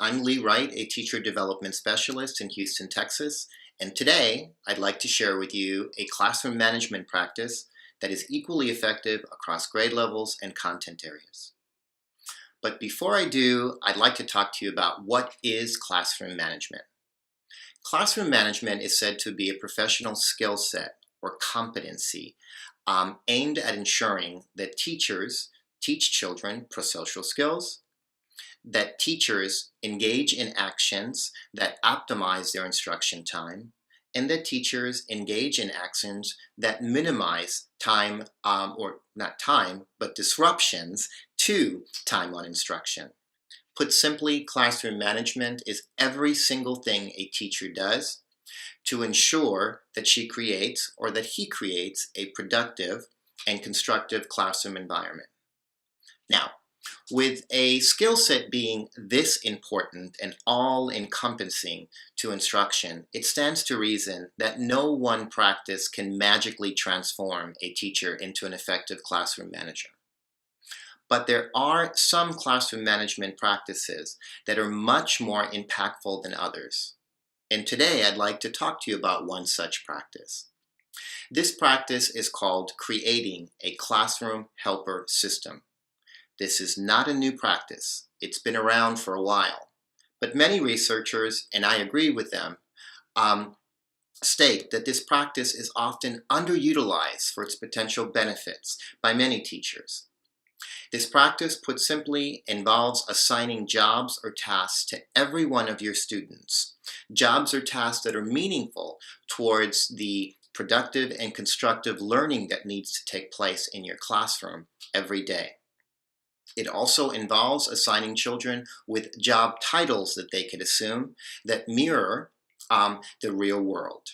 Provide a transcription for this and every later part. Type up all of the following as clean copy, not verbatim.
I'm Wright, a teacher development specialist in Houston, Texas, and today I'd like to share with you a classroom management practice that is equally effective across grade levels and content areas. But before I do, I'd like to talk to you about what is classroom management. Classroom management is said to be a professional skill set or competency aimed at ensuring that teachers teach children prosocial skills, that teachers engage in actions that optimize their instruction time, and that teachers engage in actions that minimize time, or not time, but disruptions to time on instruction. Put simply, classroom management is every single thing a teacher does to ensure that she creates or that he creates a productive and constructive classroom environment. Now, with a skill set being this important and all-encompassing to instruction, it stands to reason that no one practice can magically transform a teacher into an effective classroom manager. But there are some classroom management practices that are much more impactful than others. And today I'd like to talk to you about one such practice. This practice is called creating a classroom helper system. This is not a new practice. It's been around for a while. But many researchers, and I agree with them, state that this practice is often underutilized for its potential benefits by many teachers. This practice, put simply, involves assigning jobs or tasks to every one of your students. Jobs or tasks that are meaningful towards the productive and constructive learning that needs to take place in your classroom every day. It also involves assigning children with job titles that they could assume that mirror the real world.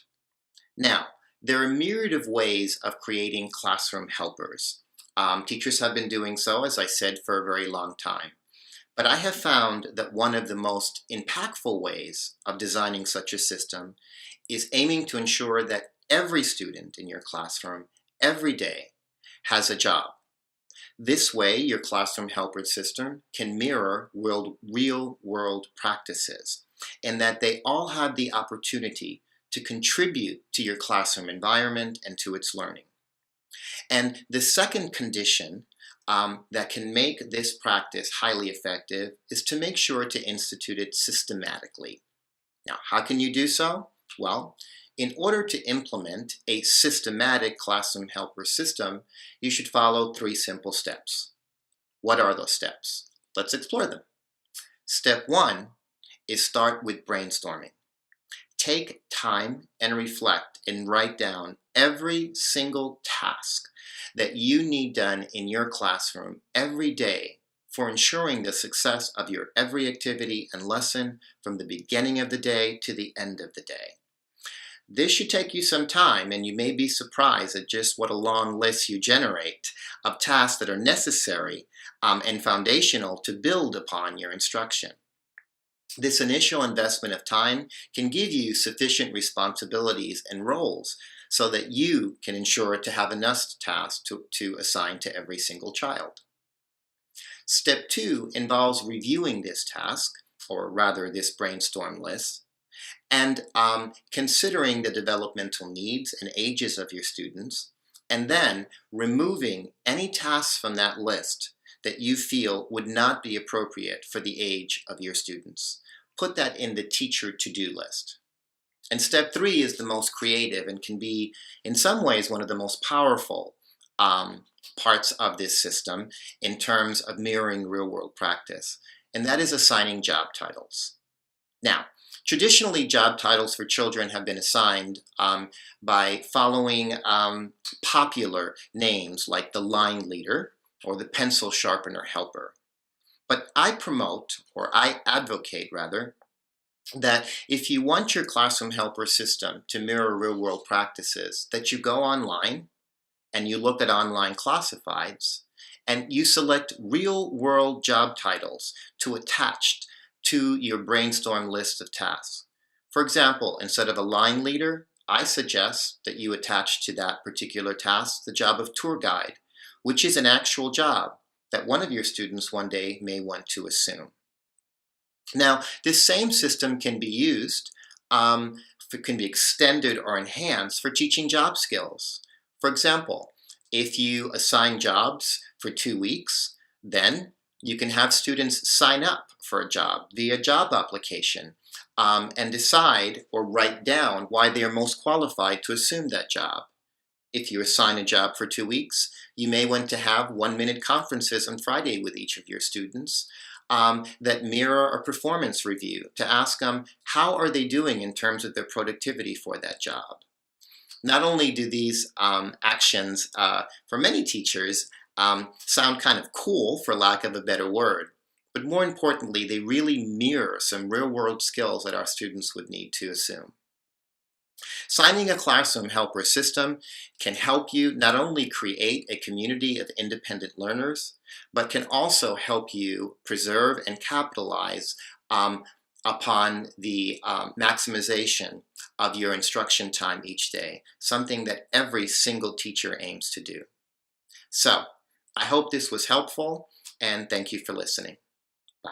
Now, there are a myriad of ways of creating classroom helpers. Teachers have been doing so, as I said, for a very long time. But I have found that one of the most impactful ways of designing such a system is aiming to ensure that every student in your classroom, every day, has a job. This way, your classroom helper system can mirror real-world practices, and that they all have the opportunity to contribute to your classroom environment and to its learning. And the second condition that can make this practice highly effective is to make sure to institute it systematically. Now, how can you do so? Well, in order to implement a systematic classroom helper system, you should follow 3 simple steps. What are those steps? Let's explore them. Step 1 is start with brainstorming. Take time and reflect and write down every single task that you need done in your classroom every day for ensuring the success of your every activity and lesson from the beginning of the day to the end of the day. This should take you some time, and you may be surprised at just what a long list you generate of tasks that are necessary and foundational to build upon your instruction. This initial investment of time can give you sufficient responsibilities and roles so that you can ensure to have enough tasks to assign to every single child. Step 2 involves reviewing this task, or rather this brainstorm list, and considering the developmental needs and ages of your students, and then removing any tasks from that list that you feel would not be appropriate for the age of your students. Put that in the teacher to-do list. And step 3 is the most creative and can be, in some ways, one of the most powerful parts of this system in terms of mirroring real-world practice, and that is assigning job titles. Now, traditionally, job titles for children have been assigned by following popular names like the line leader or the pencil sharpener helper. But I advocate rather, that if you want your classroom helper system to mirror real-world practices, that you go online and you look at online classifieds and you select real-world job titles to attach to your brainstorm list of tasks. For example, instead of a line leader, I suggest that you attach to that particular task the job of tour guide, which is an actual job that one of your students one day may want to assume. Now, this same system can be used, can be extended or enhanced for teaching job skills. For example, if you assign jobs for 2 weeks, then you can have students sign up for a job via job application and decide or write down why they are most qualified to assume that job. If you assign a job for 2 weeks, you may want to have 1-minute conferences on Friday with each of your students that mirror a performance review to ask them how are they doing in terms of their productivity for that job. Not only do these actions, for many teachers, sound kind of cool, for lack of a better word, but more importantly, they really mirror some real-world skills that our students would need to assume. Signing a classroom helper system can help you not only create a community of independent learners, but can also help you preserve and capitalize upon the maximization of your instruction time each day, something that every single teacher aims to do. So, I hope this was helpful, and thank you for listening. Bye.